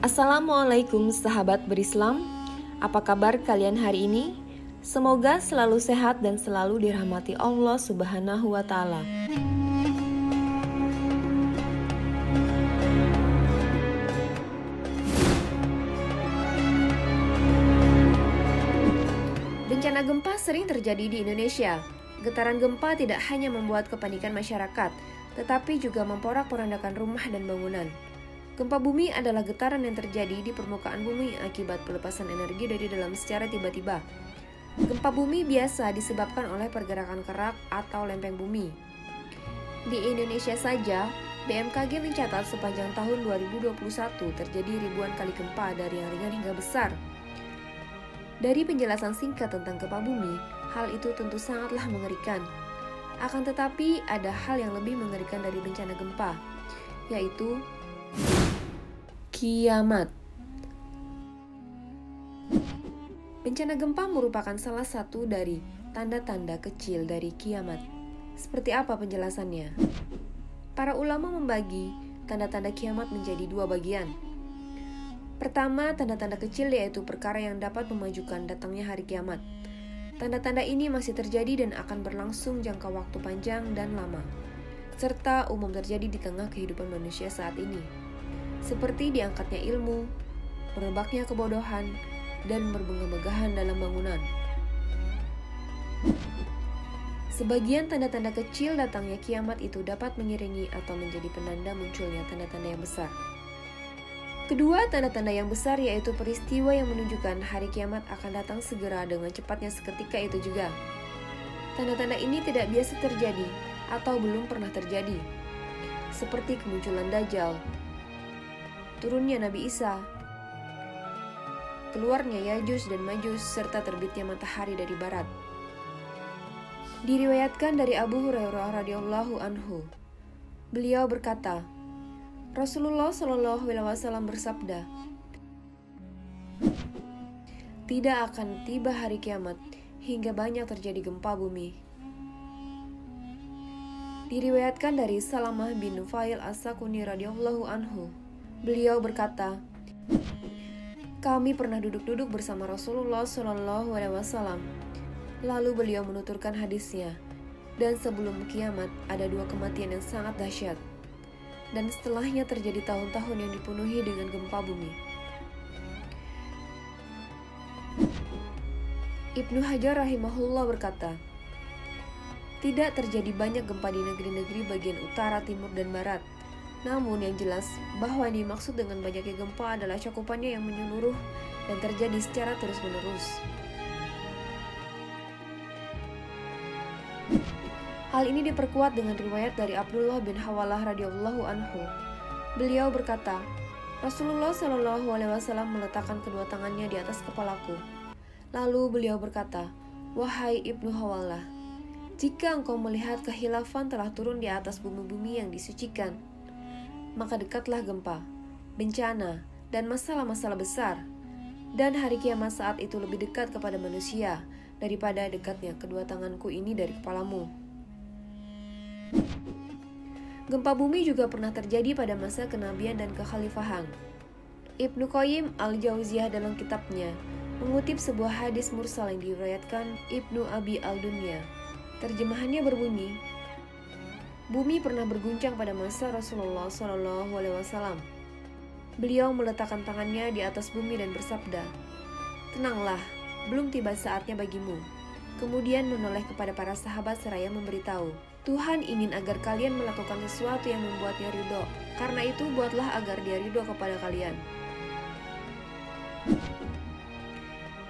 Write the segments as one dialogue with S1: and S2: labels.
S1: Assalamualaikum sahabat berislam, apa kabar kalian hari ini? Semoga selalu sehat dan selalu dirahmati Allah Subhanahu wa Ta'ala. Bencana gempa sering terjadi di Indonesia. Getaran gempa tidak hanya membuat kepanikan masyarakat, tetapi juga memporak-porandakan rumah dan bangunan. Gempa bumi adalah getaran yang terjadi di permukaan bumi akibat pelepasan energi dari dalam secara tiba-tiba. Gempa bumi biasa disebabkan oleh pergerakan kerak atau lempeng bumi. Di Indonesia saja, BMKG mencatat sepanjang tahun 2021 terjadi ribuan kali gempa dari yang ringan hingga besar. Dari penjelasan singkat tentang gempa bumi, hal itu tentu sangatlah mengerikan. Akan tetapi, ada hal yang lebih mengerikan dari bencana gempa, yaitu kiamat. Bencana gempa merupakan salah satu dari tanda-tanda kecil dari kiamat. Seperti apa penjelasannya? Para ulama membagi tanda-tanda kiamat menjadi dua bagian. Pertama, tanda-tanda kecil yaitu perkara yang dapat memajukan datangnya hari kiamat. Tanda-tanda ini masih terjadi dan akan berlangsung jangka waktu panjang dan lama, serta umum terjadi di tengah kehidupan manusia saat ini, seperti diangkatnya ilmu, merebaknya kebodohan, dan berbegah-begahan dalam bangunan. Sebagian tanda-tanda kecil datangnya kiamat itu dapat mengiringi atau menjadi penanda munculnya tanda-tanda yang besar. Kedua, tanda-tanda yang besar yaitu peristiwa yang menunjukkan hari kiamat akan datang segera dengan cepatnya seketika itu juga. Tanda-tanda ini tidak biasa terjadi atau belum pernah terjadi, seperti kemunculan Dajjal, turunnya Nabi Isa, keluarnya Yajuj dan Majuj, serta terbitnya matahari dari barat. Diriwayatkan dari Abu Hurairah radhiyallahu anhu, beliau berkata, Rasulullah Shallallahu alaihi wasallam bersabda, tidak akan tiba hari kiamat hingga banyak terjadi gempa bumi. Diriwayatkan dari Salamah bin Nufail As-Sakuni radhiyallahu anhu, beliau berkata, kami pernah duduk-duduk bersama Rasulullah Shallallahu alaihi wasallam. Lalu beliau menuturkan hadisnya, dan sebelum kiamat ada dua kematian yang sangat dahsyat, dan setelahnya terjadi tahun-tahun yang dipenuhi dengan gempa bumi. Ibnu Hajar rahimahullah berkata, tidak terjadi banyak gempa di negeri-negeri bagian utara, timur, dan barat. Namun yang jelas bahwa yang dimaksud dengan banyaknya gempa adalah cakupannya yang menyeluruh dan terjadi secara terus-menerus. Hal ini diperkuat dengan riwayat dari Abdullah bin Hawalah radhiyallahu anhu. Beliau berkata, Rasulullah Shallallahu alaihi wasallam meletakkan kedua tangannya di atas kepalaku. Lalu beliau berkata, wahai Ibnu Hawalah, jika engkau melihat kehilafan telah turun di atas bumi-bumi yang disucikan, maka dekatlah gempa, bencana, dan masalah-masalah besar. Dan hari kiamat saat itu lebih dekat kepada manusia daripada dekatnya kedua tanganku ini dari kepalamu. Gempa bumi juga pernah terjadi pada masa kenabian dan kekhalifahan. Ibnu Qayyim al-Jauziyah dalam kitabnya mengutip sebuah hadis mursal yang diriwayatkan Ibnu Abi al-Dunya. Terjemahannya berbunyi, bumi pernah berguncang pada masa Rasulullah Shallallahu alaihi wasallam. Beliau meletakkan tangannya di atas bumi dan bersabda, tenanglah, belum tiba saatnya bagimu. Kemudian menoleh kepada para sahabat seraya memberitahu, Tuhan ingin agar kalian melakukan sesuatu yang membuatnya ridho. Karena itu buatlah agar dia ridho kepada kalian.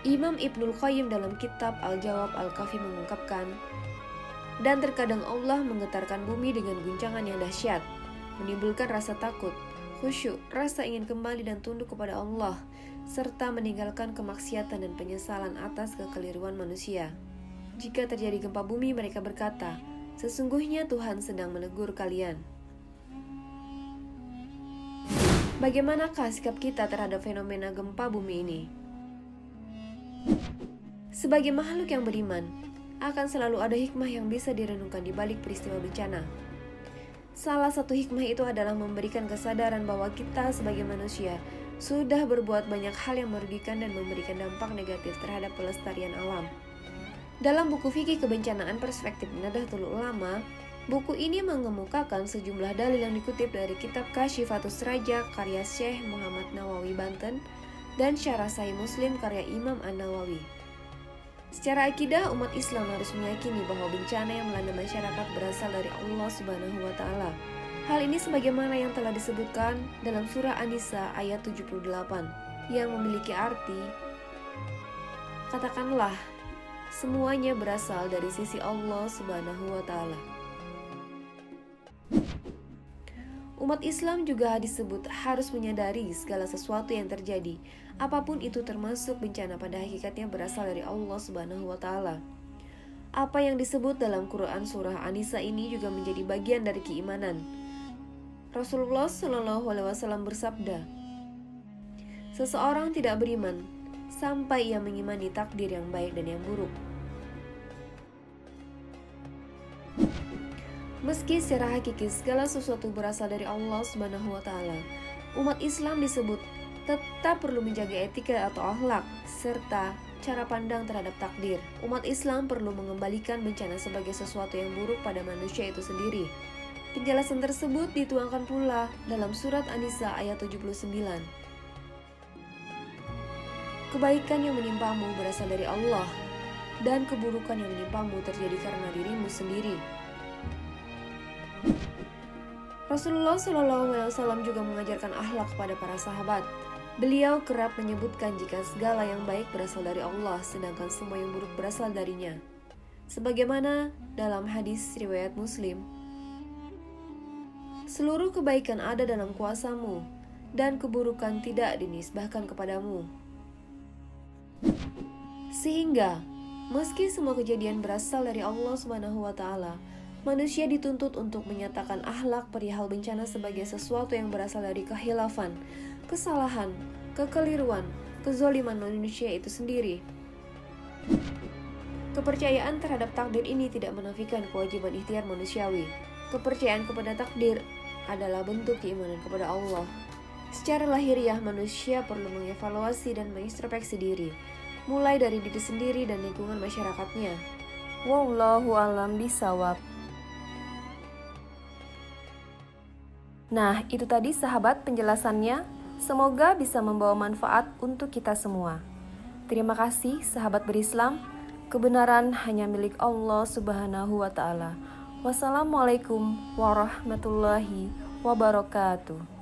S1: Imam Ibnul Qayyim dalam kitab Al-Jawab Al-Kafi mengungkapkan, dan terkadang Allah menggetarkan bumi dengan guncangan yang dahsyat, menimbulkan rasa takut, khusyuk, rasa ingin kembali dan tunduk kepada Allah, serta meninggalkan kemaksiatan dan penyesalan atas kekeliruan manusia. Jika terjadi gempa bumi, mereka berkata, sesungguhnya Tuhan sedang menegur kalian. Bagaimanakah sikap kita terhadap fenomena gempa bumi ini? Sebagai makhluk yang beriman, akan selalu ada hikmah yang bisa direnungkan di balik peristiwa bencana. Salah satu hikmah itu adalah memberikan kesadaran bahwa kita sebagai manusia sudah berbuat banyak hal yang merugikan dan memberikan dampak negatif terhadap pelestarian alam. Dalam buku Fikih Kebencanaan Perspektif Nahdlatul Ulama, buku ini mengemukakan sejumlah dalil yang dikutip dari kitab Kasyifatus Raja karya Syekh Muhammad Nawawi Banten dan Syarah Sahih Muslim karya Imam An-Nawawi. Secara akidah, umat Islam harus meyakini bahwa bencana yang melanda masyarakat berasal dari Allah Subhanahu wa Ta'ala. Hal ini sebagaimana yang telah disebutkan dalam surah An-Nisa ayat 78 yang memiliki arti, katakanlah, semuanya berasal dari sisi Allah Subhanahu wa Ta'ala. Umat Islam juga disebut harus menyadari segala sesuatu yang terjadi, apapun itu termasuk bencana pada hakikatnya berasal dari Allah Subhanahu wa Ta'ala. Apa yang disebut dalam Quran surah An-Nisa ini juga menjadi bagian dari keimanan. Rasulullah Shallallahu Alaihi Wasallam bersabda, seseorang tidak beriman sampai ia mengimani takdir yang baik dan yang buruk. Meski secara hakiki segala sesuatu berasal dari Allah Subhanahu wa Ta'ala, umat Islam disebut tetap perlu menjaga etika atau akhlak serta cara pandang terhadap takdir. Umat Islam perlu mengembalikan bencana sebagai sesuatu yang buruk pada manusia itu sendiri. Penjelasan tersebut dituangkan pula dalam surat An-Nisa ayat 79. Kebaikan yang menimpamu berasal dari Allah, dan keburukan yang menimpamu terjadi karena dirimu sendiri. Rasulullah SAW juga mengajarkan akhlak kepada para sahabat. Beliau kerap menyebutkan jika segala yang baik berasal dari Allah, sedangkan semua yang buruk berasal darinya. Sebagaimana dalam hadis riwayat Muslim, seluruh kebaikan ada dalam kuasamu, dan keburukan tidak dinisbahkan kepadamu. Sehingga, meski semua kejadian berasal dari Allah Subhanahu wa Ta'ala, manusia dituntut untuk menyatakan akhlak perihal bencana sebagai sesuatu yang berasal dari kehilafan, kesalahan, kekeliruan, kezaliman manusia itu sendiri. Kepercayaan terhadap takdir ini tidak menafikan kewajiban ikhtiar manusiawi. Kepercayaan kepada takdir adalah bentuk keimanan kepada Allah. Secara lahiriah, manusia perlu mengevaluasi dan mengintrospeksi diri, mulai dari diri sendiri dan lingkungan masyarakatnya. Wallahu a'lam bishawab. Nah, itu tadi sahabat penjelasannya. Semoga bisa membawa manfaat untuk kita semua. Terima kasih sahabat berislam. Kebenaran hanya milik Allah Subhanahu wa Ta'ala. Wassalamualaikum warahmatullahi wabarakatuh.